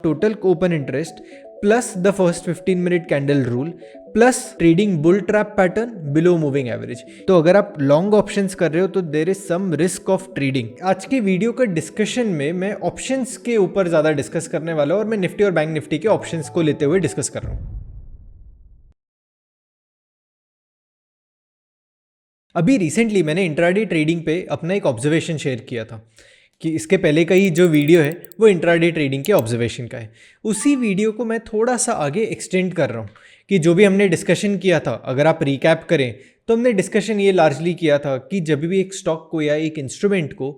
total open interest plus the first 15 minute candle rule plus trading bull trap pattern below moving average। तो अगर आप long options कर रहे हो तो there is some risk of trading. आज की वीडियो का डिस्कशन में मैं ऑप्शंस के ऊपर ज़्यादा डिस्कस करने वाला हूँ और मैं निफ्टी और बैंक निफ्टी के ऑप्शंस को लेते हुए डिस्कस कर रहा हूँ। अभी रिसेंटली मैंने इंट्राडे ट्रेडिंग पे अपना एक ऑब्जर्वेशन शेयर किया था कि इसके पहले का ही जो वीडियो है वो इंट्राडे ट्रेडिंग के ऑब्जर्वेशन का है। उसी वीडियो को मैं थोड़ा सा आगे एक्सटेंड कर रहा हूँ कि जो भी हमने डिस्कशन किया था, अगर आप रिकैप करें तो हमने डिस्कशन ये लार्जली किया था कि जब भी एक स्टॉक को या एक इंस्ट्रूमेंट को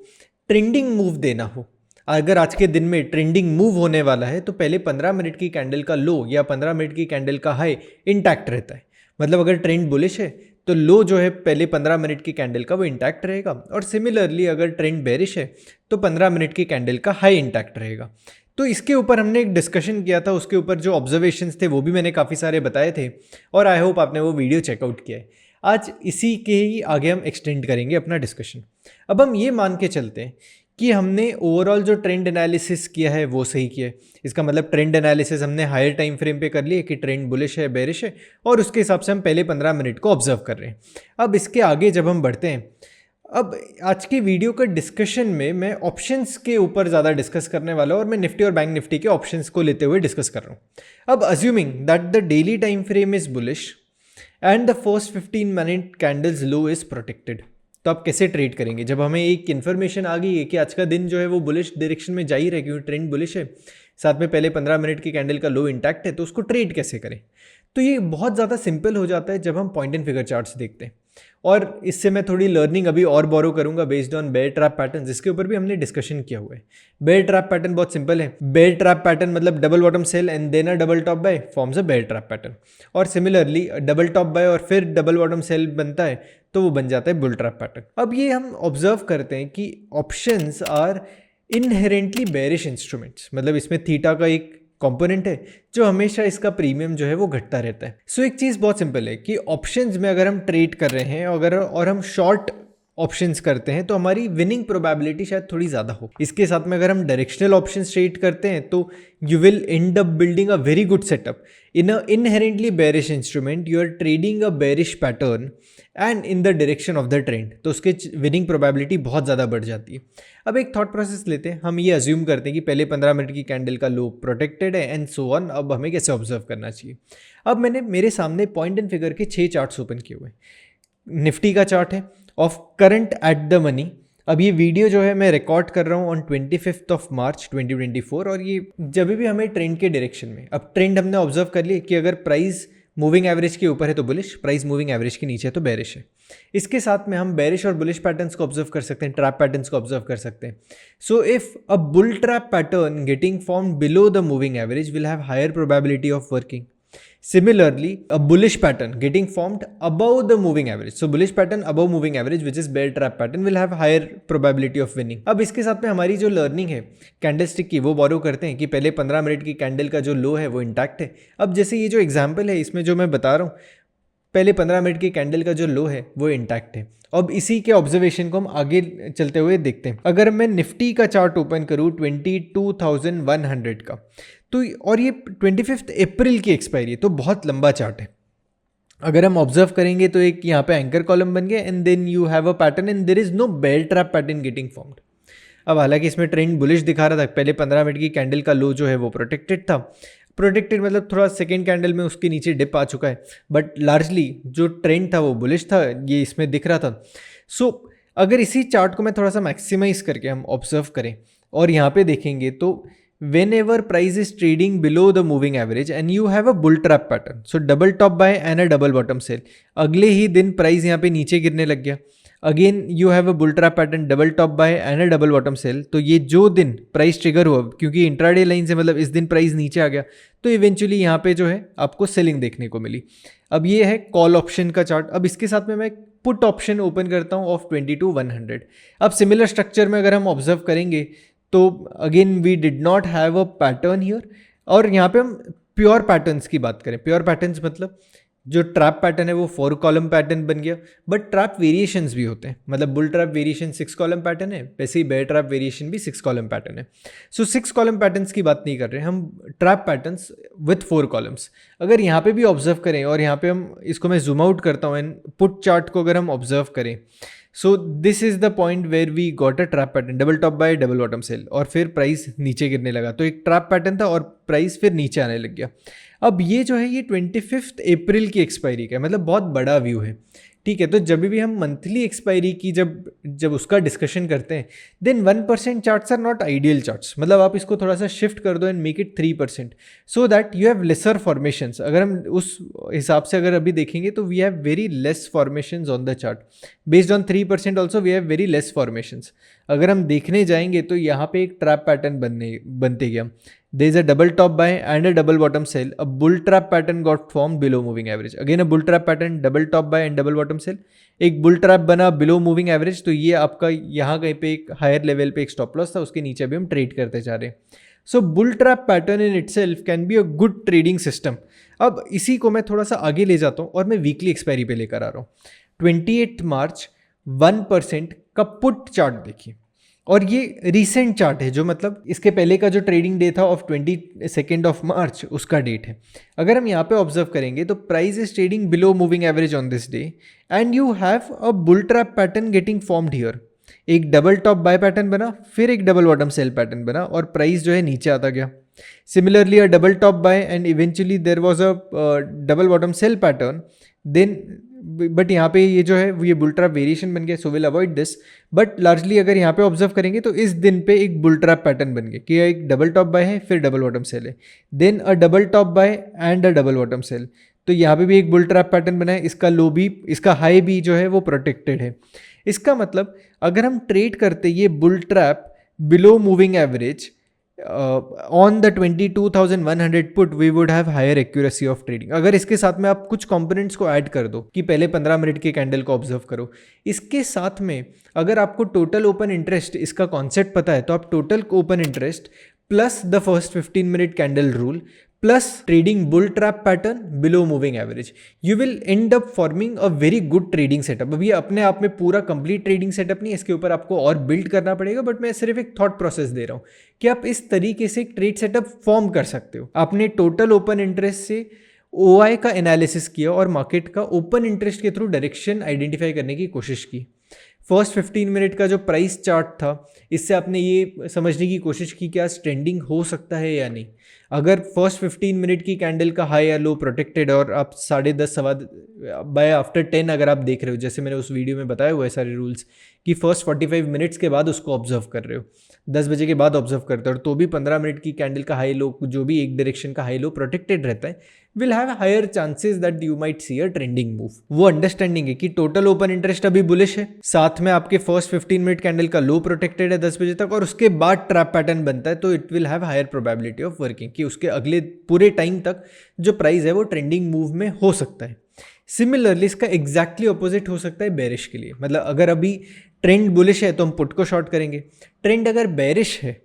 ट्रेंडिंग मूव देना हो, अगर आज के दिन में ट्रेंडिंग मूव होने वाला है तो पहले 15 मिनट की कैंडल का लो या 15 मिनट की कैंडल का हाई इंटैक्ट रहता है। मतलब अगर ट्रेंड बुलिश है तो लो जो है पहले 15 मिनट की कैंडल का वो इंटैक्ट रहेगा, और सिमिलरली अगर ट्रेंड बेरिश है तो 15 मिनट की कैंडल का हाई इंटैक्ट रहेगा। तो इसके ऊपर हमने एक डिस्कशन किया था, उसके ऊपर जो ऑब्जर्वेशंस थे वो भी मैंने काफ़ी सारे बताए थे और आई होप आपने वो वीडियो चेकआउट किया है। आज इसी के ही आगे हम एक्सटेंड करेंगे अपना डिस्कशन। अब हम ये मान के चलते हैं कि हमने ओवरऑल जो ट्रेंड एनालिसिस किया है वो सही किया है। इसका मतलब ट्रेंड एनालिसिस हमने हायर टाइम फ्रेम पे कर लिया कि ट्रेंड बुलिश है बेरिश है, और उसके हिसाब से हम पहले 15 मिनट को ऑब्जर्व कर रहे हैं। अब इसके आगे जब हम बढ़ते हैं, अब आज की वीडियो का डिस्कशन में मैं ऑप्शंस के ऊपर ज़्यादा डिस्कस करने वाला हूँ और मैं निफ्टी और बैंक निफ्टी के ऑप्शंस को लेते हुए डिस्कस कर रहा हूँ। अब assuming that the daily time frame is bullish and the first 15 minute candles low is protected, तो आप कैसे ट्रेड करेंगे जब हमें एक इन्फॉर्मेशन आ गई है कि आज का दिन जो है वो बुलिश डायरेक्शन में जा ही रहा है क्योंकि ट्रेंड बुलिश है, साथ में पहले 15 मिनट की कैंडल का लो इंटैक्ट है, तो उसको ट्रेड कैसे करें? तो ये बहुत ज़्यादा सिंपल हो जाता है जब हम पॉइंट एंड फिगर चार्ट्स देखते हैं, और इससे मैं थोड़ी लर्निंग अभी और बोरो करूंगा based on bear trap pattern, जिसके ऊपर भी हमने डिस्कशन किया हुआ है। बेयर ट्रैप पैटर्न बहुत सिंपल है। बेयर ट्रैप पैटर्न मतलब double bottom sell and then a double top buy forms a bear trap pattern, और सिमिलरली डबल टॉप बाय और फिर डबल बॉटम सेल बनता है तो वो बन जाता है बुल ट्रैप पैटर्न। अब ये हम ऑब्जर्व करते हैं कि options are inherently bearish instruments, मतलब इसमें थीटा का एक कंपोनेंट है जो हमेशा इसका प्रीमियम जो है वो घटता रहता है। सो एक चीज़ बहुत सिंपल है कि ऑप्शंस में अगर हम ट्रेड कर रहे हैं और हम शॉर्ट ऑप्शंस करते हैं तो हमारी विनिंग प्रोबेबिलिटी शायद थोड़ी ज़्यादा हो। इसके साथ में अगर हम डायरेक्शनल ऑप्शंस ट्रेड करते हैं तो you will end up building a very good setup in a inherently bearish instrument. You are trading a bearish pattern and in the direction of the trend, तो उसके विनिंग प्रोबेबिलिटी बहुत ज़्यादा बढ़ जाती है। अब एक थॉट प्रोसेस लेते हैं, हम ये अज्यूम करते हैं कि पहले 15 मिनट की कैंडल का लो प्रोटेक्टेड है एंड सो ऑन। अब हमें कैसे ऑब्जर्व करना चाहिए? अब मैंने मेरे सामने पॉइंट एंड फिगर के 6 चार्ट्स ओपन किए हुए हैं। निफ्टी का चार्ट है of current at the money. अब ये वीडियो जो है मैं रिकॉर्ड कर रहा हूँ ऑन 25 ऑफ मार्च 2024, और ये जब भी हमें ट्रेंड के डायरेक्शन में, अब ट्रेंड हमने ऑब्जर्व कर लिया कि अगर प्राइस मूविंग एवरेज के ऊपर है तो बुलिश, प्राइस मूविंग एवरेज के नीचे है तो बेरिश है। इसके साथ में हम बेरिश और बुलिश पैटर्न्स को ऑब्जर्व कर सकते हैं, ट्रैप पैटर्न्स को ऑब्जर्व कर सकते हैं। So if a bull trap pattern getting formed below the moving average will have higher probability of working. Similarly, a bullish pattern getting formed above the moving average, so bullish pattern above moving average which is bear trap pattern will have higher probability of winning. अब इसके साथ में हमारी जो learning है candlestick की वो बोरो करते हैं कि पहले 15 मिनट की कैंडल का जो लो है वो इंटैक्ट है। अब जैसे ये जो एग्जांपल है इसमें जो मैं बता रहा हूँ, पहले 15 मिनट की कैंडल का जो लो है वो इंटैक्ट है। अब इसी के ऑब्जर्वेशन को हम आगे चलते हुए देखते हैं। अगर मैं निफ्टी का चार्ट ओपन करूँ 22,100 का, तो और ये 25 अप्रैल की एक्सपायरी है, तो बहुत लंबा चार्ट है। अगर हम ऑब्जर्व करेंगे तो एक यहाँ पे एंकर कॉलम बन गया and then you have a pattern and there is no bear trap pattern getting formed. अब हालांकि इसमें ट्रेंड बुलिश दिखा रहा था, पहले 15 मिनट की कैंडल का लो जो है वो प्रोटेक्टेड था। प्रोटेक्टेड मतलब थोड़ा सेकेंड कैंडल में उसके नीचे डिप आ चुका है, बट लार्जली जो ट्रेंड था वो बुलिश था, ये इसमें दिख रहा था। सो अगर इसी चार्ट को मैं थोड़ा सा मैक्सिमाइज करके हम ऑब्जर्व करें और यहाँ पे देखेंगे तो whenever price is trading below the moving average and you have a bull trap pattern, so double top buy and a double bottom sell, अगले ही दिन प्राइस यहाँ पे नीचे गिरने लग गया, again you have a bull trap pattern double top buy and a double bottom sell, तो ये जो दिन प्राइस ट्रिगर हुआ क्योंकि इंट्राडे लाइन से मतलब इस दिन प्राइस नीचे आ गया तो इवेंचुअली यहाँ पे जो है आपको सेलिंग देखने को मिली। अब ये है कॉल ऑप्शन का चार्ट। अब इसके साथ में मैं पुट ऑप्शन ओपन करता हूँ ऑफ 22,100। अब सिमिलर स्ट्रक्चर में अगर हम ऑब्जर्व करेंगे तो again we did not have a pattern here, और यहाँ पे हम प्योर पैटर्न्स की बात करें, प्योर पैटर्न्स मतलब जो ट्रैप पैटर्न है वो 4 कॉलम पैटर्न बन गया, बट ट्रैप वेरिएशंस भी होते हैं, मतलब bull trap variation 6 column pattern है, वैसे ही बेयर ट्रैप वेरिएशन भी 6 कॉलम पैटर्न है। सो 6 कॉलम पैटर्न्स की बात नहीं कर रहे हम, ट्रैप पैटर्न्स विथ 4 कॉलम्स। अगर यहाँ पे भी ऑब्जर्व करें और यहाँ पे हम इसको मैं जूम आउट करता हूँ एंड पुट चार्ट को अगर हम ऑब्जर्व करें, so this is the point where we got a trap pattern, double top buy double bottom sell, और फिर प्राइस नीचे गिरने लगा। तो एक ट्रैप पैटर्न था और प्राइस फिर नीचे आने लग गया। अब ये जो है ये 25 अप्रैल की एक्सपायरी का है, मतलब बहुत बड़ा व्यू है, ठीक है। तो जब भी हम मंथली एक्सपायरी की जब उसका डिस्कशन करते हैं, then 1% charts are not ideal charts, मतलब आप इसको थोड़ा सा शिफ्ट कर दो and make it 3%, so that you have lesser formations. अगर हम उस हिसाब से अगर अभी देखेंगे तो we have very less formations on the chart, based on 3% also we have very less formations. अगर हम देखने जाएंगे तो यहाँ पे एक ट्रैप पैटर्न बनते गया, there is a double top buy and a double bottom sell, a bull trap pattern got formed below moving average, again a bull trap pattern, double top buy and double bottom sell, एक bull trap बना below moving average. तो ये आपका यहाँ कहीं पे एक higher level पे एक स्टॉप लॉस था, उसके नीचे भी हम ट्रेड करते जा रहे हैं। So bull trap pattern in itself can be a good trading system. अब इसी को मैं थोड़ा सा आगे ले जाता हूँ और मैं वीकली एक्सपायरी पे लेकर आ रहा हूँ। 28 मार्च 1% का पुट चार्ट देखिए, और ये रीसेंट चार्ट है, जो मतलब इसके पहले का जो ट्रेडिंग डे था ऑफ 22 ऑफ मार्च उसका डेट है। अगर हम यहाँ पे ऑब्जर्व करेंगे तो price is trading below moving average on this day and you have a bull trap pattern getting formed here. एक डबल टॉप बाय पैटर्न बना, फिर एक डबल बॉटम सेल पैटर्न बना और प्राइस जो है नीचे आता गया। Similarly a double top buy and eventually there was a double bottom sell pattern, then but यहाँ पे ये जो है ये बुल ट्रैप वेरिएशन बन गया, so will avoid this. But largely अगर यहाँ पे ऑब्जर्व करेंगे तो इस दिन पे एक बुल ट्रैप पैटर्न बन गया कि एक डबल टॉप बाय है फिर डबल बॉटम सेल है, then a double top buy and a double bottom sell. तो यहाँ पे भी एक बुल ट्रैप पैटर्न बना है, इसका लो भी इसका हाई भी जो है वो प्रोटेक्टेड है। इसका मतलब अगर हम ट्रेड करते ये bull trap below moving average on the 22,100 put, we would have higher accuracy of trading. अगर इसके साथ में आप कुछ कंपोनेंट्स को ऐड कर दो कि पहले 15 मिनट के कैंडल को ऑब्जर्व करो, इसके साथ में अगर आपको टोटल ओपन इंटरेस्ट इसका कॉन्सेप्ट पता है तो आप total open interest plus the first 15 minute candle rule plus trading bull trap pattern below moving average, you will end up forming a very good trading setup. अब ये अपने आप में पूरा कंप्लीट ट्रेडिंग सेटअप नहीं है, इसके ऊपर आपको और बिल्ड करना पड़ेगा, बट मैं सिर्फ एक थॉट प्रोसेस दे रहा हूँ कि आप इस तरीके से एक ट्रेड सेटअप फॉर्म कर सकते हो। आपने टोटल ओपन इंटरेस्ट से OI का एनालिसिस किया और मार्केट का ओपन इंटरेस्ट के थ्रू डायरेक्शन आइडेंटिफाई करने की कोशिश की। फर्स्ट 15 मिनट का जो प्राइस चार्ट था, इससे आपने ये समझने की कोशिश की कि आज ट्रेंडिंग हो सकता है या नहीं। अगर फर्स्ट 15 मिनट की कैंडल का हाई या लो प्रोटेक्टेड और आप 10:30 सवा बाय आफ्टर 10 अगर आप देख रहे हो, जैसे मैंने उस वीडियो में बताया हुआ है सारे रूल्स कि फर्स्ट 45 मिनट्स के बाद उसको ऑब्जर्व कर रहे हो, 10 बजे के बाद ऑब्जर्व करते हो, और तो भी 15 मिनट की कैंडल का हाई लो जो भी एक डायरेक्शन का हाई लो प्रोटेक्टेड रहता है, will have higher chances that you might see a trending move. वो अंडरस्टैंडिंग है कि टोटल ओपन इंटरेस्ट अभी बुलिश है, साथ में आपके फर्स्ट 15 मिनट कैंडल का लो प्रोटेक्टेड है 10 बजे तक, और उसके बाद ट्रैप पैटर्न बनता है, तो it will have higher probability of working कि उसके अगले पूरे टाइम तक जो प्राइस है वो ट्रेंडिंग मूव में हो सकता है। सिमिलरली इसका एग्जैक्टली ऑपोजिट हो सकता है बेरिश के लिए, मतलब अगर अभी ट्रेंड बुलिश है तो हम पुट को शॉर्ट करेंगे, ट्रेंड अगर बेरिश है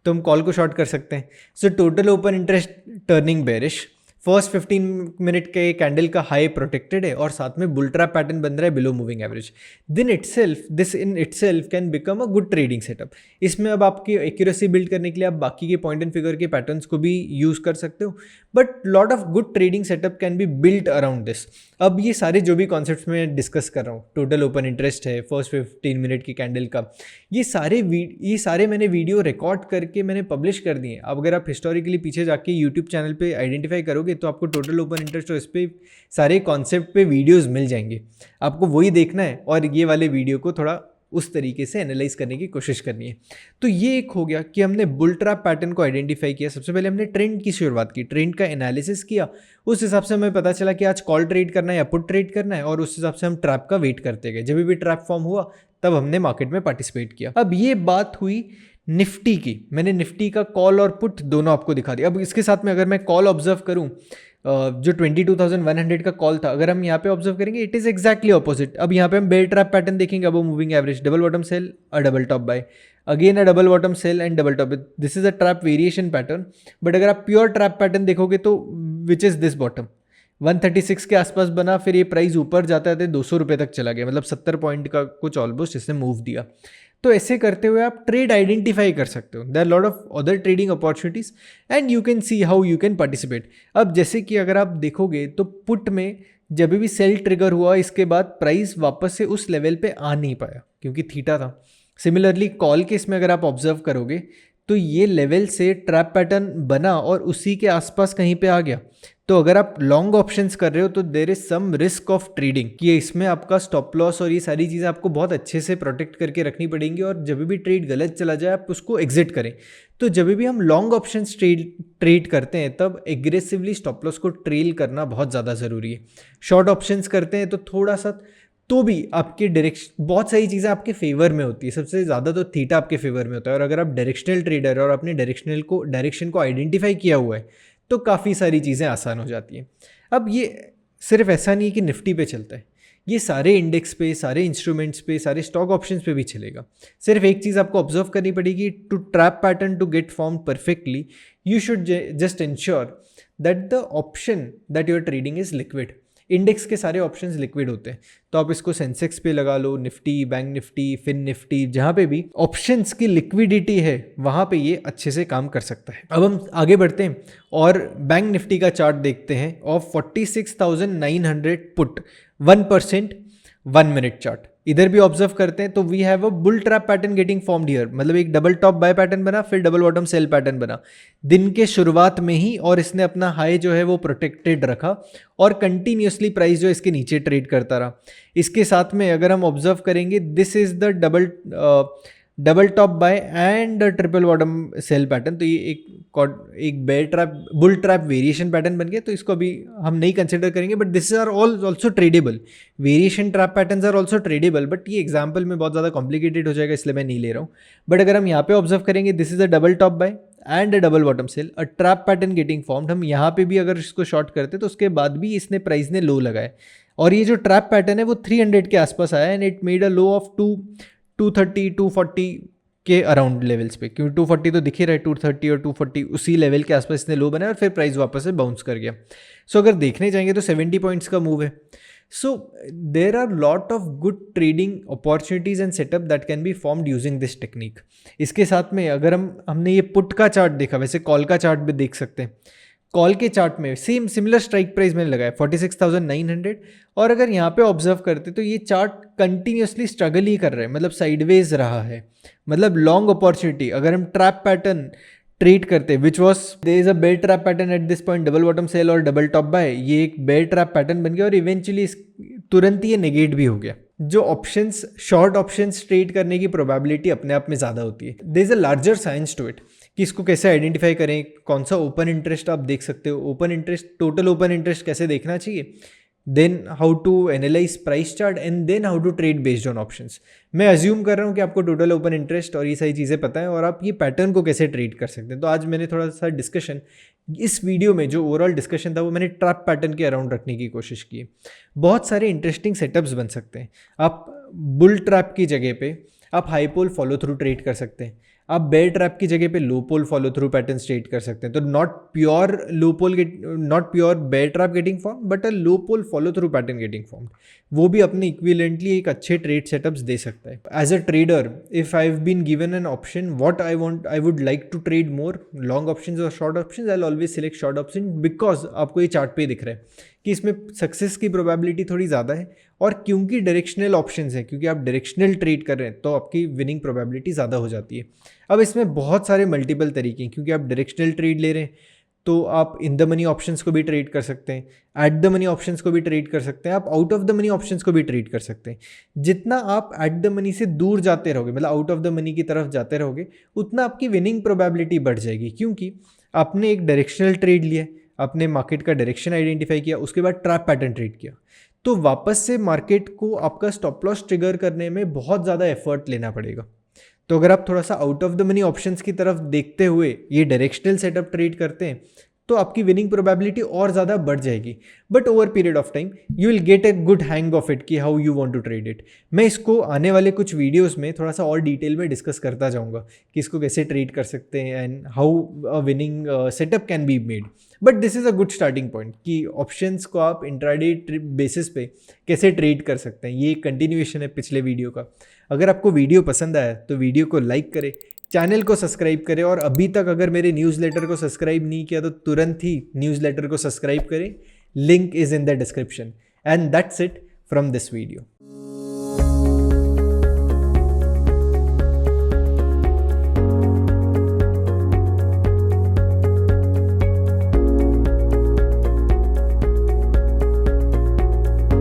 तो हम कॉल को शॉर्ट कर सकते हैं। So total open interest turning bearish, first 15 minute के कैंडल का हाई प्रोटेक्टेड है और साथ में बुल ट्रैप पैटर्न बन रहा है below moving average, this in itself can become a good trading setup. इसमें अब आपकी एक्यूरेसी बिल्ड करने के लिए आप बाकी के पॉइंट एंड फिगर के पैटर्न्स को भी यूज कर सकते हो, but lot of good trading setup can be built around this. अब ये सारे जो भी कॉन्सेप्ट्स मैं डिस्कस कर रहा हूँ, टोटल ओपन इंटरेस्ट है, फर्स्ट 15 मिनट की कैंडल का, ये सारे मैंने वीडियो रिकॉर्ड करके मैंने पब्लिश कर दिए। अब अगर आप हिस्टोरिकली पीछे जाके यूट्यूब चैनल पे आइडेंटिफाई करोगे तो आपको टोटल ओपन इंटरेस्ट और इस पे सारे कॉन्सेप्ट पे वीडियोस मिल जाएंगे, आपको वही देखना है और ये वाले वीडियो को थोड़ा उस तरीके से एनालाइज करने की कोशिश करनी है। तो ये एक हो गया कि हमने बुल ट्रैप पैटर्न को आइडेंटिफाई किया। सबसे पहले हमने ट्रेंड की शुरुआत की, ट्रेंड का एनालिसिस किया, उस हिसाब से हमें पता चला कि आज कॉल ट्रेड करना है या पुट ट्रेड करना है, और उस हिसाब से हम ट्रैप का वेट करते गए। जब भी ट्रैप फॉर्म हुआ तब हमने मार्केट में पार्टिसिपेट किया। अब ये बात हुई निफ्टी की, मैंने निफ्टी का कॉल और पुट दोनों आपको दिखा दिया। अब इसके साथ में अगर मैं कॉल ऑब्जर्व करूं, जो 22,100 का कॉल था, अगर हम यहाँ पे ऑब्जर्व करेंगे इट इज एक्जैक्टली ऑपोजिट। अब यहाँ पे हम बेयर ट्रैप पैटर्न देखेंगे, अब moving average, double bottom sell, a double top buy, again a double bottom sell and double top, this is a trap variation pattern. But अगर आप pure trap pattern देखोगे तो विच इज दिस बॉटम, 136 के आसपास बना, फिर ये price ऊपर जाता है 200 रुपये तक चला गया, मतलब 70 पॉइंट का कुछ ऑलमोस्ट इसने मूव दिया। तो ऐसे करते हुए आप ट्रेड आइडेंटिफाई कर सकते हो। There are lot of other trading opportunities and you can see how you can participate. अब जैसे कि अगर आप देखोगे तो पुट में जब भी सेल ट्रिगर हुआ, इसके बाद प्राइस वापस से उस लेवल पे आ नहीं पाया क्योंकि थीटा था। सिमिलरली कॉल केस में अगर आप ऑब्जर्व करोगे तो ये लेवल से ट्रैप पैटर्न बना और उसी के आसपास कहीं पे आ गया। तो अगर आप लॉन्ग ऑप्शंस कर रहे हो तो there is some risk of trading कि इसमें आपका स्टॉप लॉस और ये सारी चीज़ें आपको बहुत अच्छे से प्रोटेक्ट करके रखनी पड़ेंगी, और जब भी ट्रेड गलत चला जाए आप उसको एग्जिट करें। तो जब भी हम लॉन्ग ऑप्शंस ट्रेड करते हैं तब एग्रेसिवली स्टॉप लॉस को ट्रेल करना बहुत ज़्यादा ज़रूरी है। शॉर्ट ऑप्शंस करते हैं तो थोड़ा सा, तो भी आपके डायरेक्शन, बहुत सारी चीज़ें आपके फेवर में होती है, सबसे ज़्यादा तो थीटा आपके फेवर में होता है। और अगर आप डायरेक्शनल ट्रेडर और अपने डायरेक्शन को आइडेंटिफाई किया हुआ है तो काफ़ी सारी चीज़ें आसान हो जाती हैं। अब ये सिर्फ ऐसा नहीं है कि निफ्टी पे चलता है, ये सारे इंडेक्स पे, सारे इंस्ट्रूमेंट्स पे, सारे स्टॉक ऑप्शंस पे भी चलेगा। सिर्फ एक चीज़ आपको ऑब्जर्व करनी पड़ेगी, to trap pattern to get form perfectly you should just ensure that the option that you are trading is liquid. Index के सारे ऑप्शंस लिक्विड होते हैं, तो आप इसको सेंसेक्स पे लगा लो, Nifty, bank Nifty, Fin Nifty, जहाँ पे भी ऑप्शंस की लिक्विडिटी है वहाँ पे ये अच्छे से काम कर सकता है। अब हम आगे बढ़ते हैं और बैंक निफ्टी का चार्ट देखते हैं ऑफ 46,900 पुट 1% 1 मिनट चार्ट। इधर भी ऑब्जर्व करते हैं तो we have a bull trap pattern getting formed here, मतलब एक डबल टॉप बाय पैटर्न बना, फिर डबल बॉटम सेल पैटर्न बना दिन के शुरुआत में ही, और इसने अपना हाई जो है वो प्रोटेक्टेड रखा और कंटिन्यूसली प्राइस जो इसके नीचे ट्रेड करता रहा। इसके साथ में अगर हम ऑब्जर्व करेंगे, this is the double top buy and triple bottom sell pattern, तो ये एक bear trap bull trap variation pattern बन गया, तो इसको अभी हम नहीं कंसिडर करेंगे, but this are all also tradable. Variation trap patterns are also tradable, but ये एग्जाम्पल में बहुत ज़्यादा कॉम्प्लिकेटेड हो जाएगा इसलिए मैं नहीं ले रहा हूँ। बट अगर हम यहाँ पे ऑब्जर्व करेंगे, this is a double top buy and a double bottom sell, a trap pattern getting formed. हम यहाँ पे भी अगर इसको शॉर्ट करते तो उसके बाद भी इसने प्राइस ने लो लगाया, और ये जो ट्रैप पैटर्न है वो 300 के आसपास आया and it made a low of 230 240 के अराउंड लेवल्स पे, क्योंकि 240 तो दिख ही रहा है, 230 और 240 उसी लेवल के आसपास इसने लो बनाया और फिर प्राइस वापस से बाउंस कर गया। सो अगर देखने जाएंगे तो 70 पॉइंट्स का मूव है। So there are lot of good trading opportunities and setup that can be formed using this technique. इसके साथ में अगर हमने ये पुट का चार्ट देखा, वैसे कॉल का चार्ट भी देख सकते हैं। कॉल के चार्ट में सिमिलर स्ट्राइक प्राइस मैंने लगाया 46,900, और अगर यहाँ पे ऑब्जर्व करते तो ये चार्ट कंटिन्यूसली स्ट्रगल ही कर रहा है, मतलब साइडवेज रहा है, मतलब लॉन्ग अपॉर्चुनिटी। अगर हम ट्रैप पैटर्न ट्रेड करते which was there is a bear trap pattern at this point, double bottom sell और डबल टॉप बाय, ये एक बेयर ट्रैप पैटर्न बन गया और इवेंचुअली तुरंत ही ये नेगेट भी हो गया। जो ऑप्शंस, शॉर्ट ऑप्शंस ट्रेड करने की प्रोबेबिलिटी अपने आप में ज़्यादा होती है। There is a larger science to it कि इसको कैसे आइडेंटिफाई करें, कौन सा ओपन इंटरेस्ट आप देख सकते हो, open interest, total open interest कैसे देखना चाहिए, then how to analyse price chart and then how to trade based on options. मैं अज्यूम कर रहा हूँ कि आपको टोटल ओपन इंटरेस्ट और ये सारी चीज़ें पता है और आप ये पैटर्न को कैसे ट्रेड कर सकते हैं। तो आज मैंने थोड़ा सा डिस्कशन, इस वीडियो में जो ओवरऑल डिस्कशन था वो मैंने ट्रैप पैटर्न के अराउंड रखने की कोशिश की। बहुत सारे इंटरेस्टिंग सेटअप्स बन सकते हैं। आप बुल ट्रैप की जगह पे आप high pole follow through trade कर सकते हैं, आप बेयर ट्रैप की जगह पे low pole follow through pattern trade कर सकते हैं। तो not pure bear trap getting form, but a low pole follow through pattern getting form, वो भी अपने इक्विवेलेंटली एक अच्छे ट्रेड सेटअप्स दे सकता है। As a trader, if I have been given an option what I would like to trade more, long options और short options, I will always select short option, because आपको ये chart पे दिख रहा है कि इसमें सक्सेस की प्रोबेबिलिटी थोड़ी ज़्यादा है, और क्योंकि डायरेक्शनल ऑप्शंस है, क्योंकि आप डायरेक्शनल ट्रेड कर रहे हैं तो आपकी विनिंग प्रोबेबिलिटी ज़्यादा हो जाती है। अब इसमें बहुत सारे मल्टीपल तरीके हैं, क्योंकि आप डायरेक्शनल ट्रेड ले रहे हैं तो आप इन द मनी ऑप्शंस को भी ट्रेड कर सकते हैं, एट द मनी ऑप्शंस को भी ट्रेड कर सकते हैं, आप out of the money options को भी ट्रेड कर सकते हैं। जितना आप एट द मनी से दूर जाते रहोगे, मतलब आउट ऑफ द मनी की तरफ जाते रहोगे, उतना आपकी विनिंग प्रोबेबिलिटी बढ़ जाएगी, क्योंकि आपने एक डायरेक्शनल ट्रेड लिया, आपने मार्केट का डायरेक्शन आइडेंटिफाई किया, उसके बाद ट्रैप पैटर्न ट्रेड किया, तो वापस से मार्केट को आपका स्टॉप लॉस ट्रिगर करने में बहुत ज़्यादा एफर्ट लेना पड़ेगा। तो अगर आप थोड़ा सा out of the money options की तरफ देखते हुए ये डायरेक्शनल सेटअप ट्रेड करते हैं तो आपकी विनिंग प्रोबेबिलिटी और ज़्यादा बढ़ जाएगी। But over period of time you will get a good hang of it कि how you want to trade it. मैं इसको आने वाले कुछ वीडियोस में थोड़ा सा और डिटेल में डिस्कस करता जाऊंगा कि इसको कैसे ट्रेड कर सकते हैं and how a winning setup can be made. But this is a good starting point कि ऑप्शंस को आप इंट्राडे बेसिस पे कैसे ट्रेड कर सकते हैं। ये कंटिन्यूएशन है पिछले वीडियो का। अगर आपको वीडियो पसंद आया तो वीडियो को लाइक करें, चैनल को सब्सक्राइब करें, और अभी तक अगर मेरे न्यूज़लेटर को सब्सक्राइब नहीं किया तो तुरंत ही न्यूज़लेटर को सब्सक्राइब करें। Link is in the description. And that's it from this video.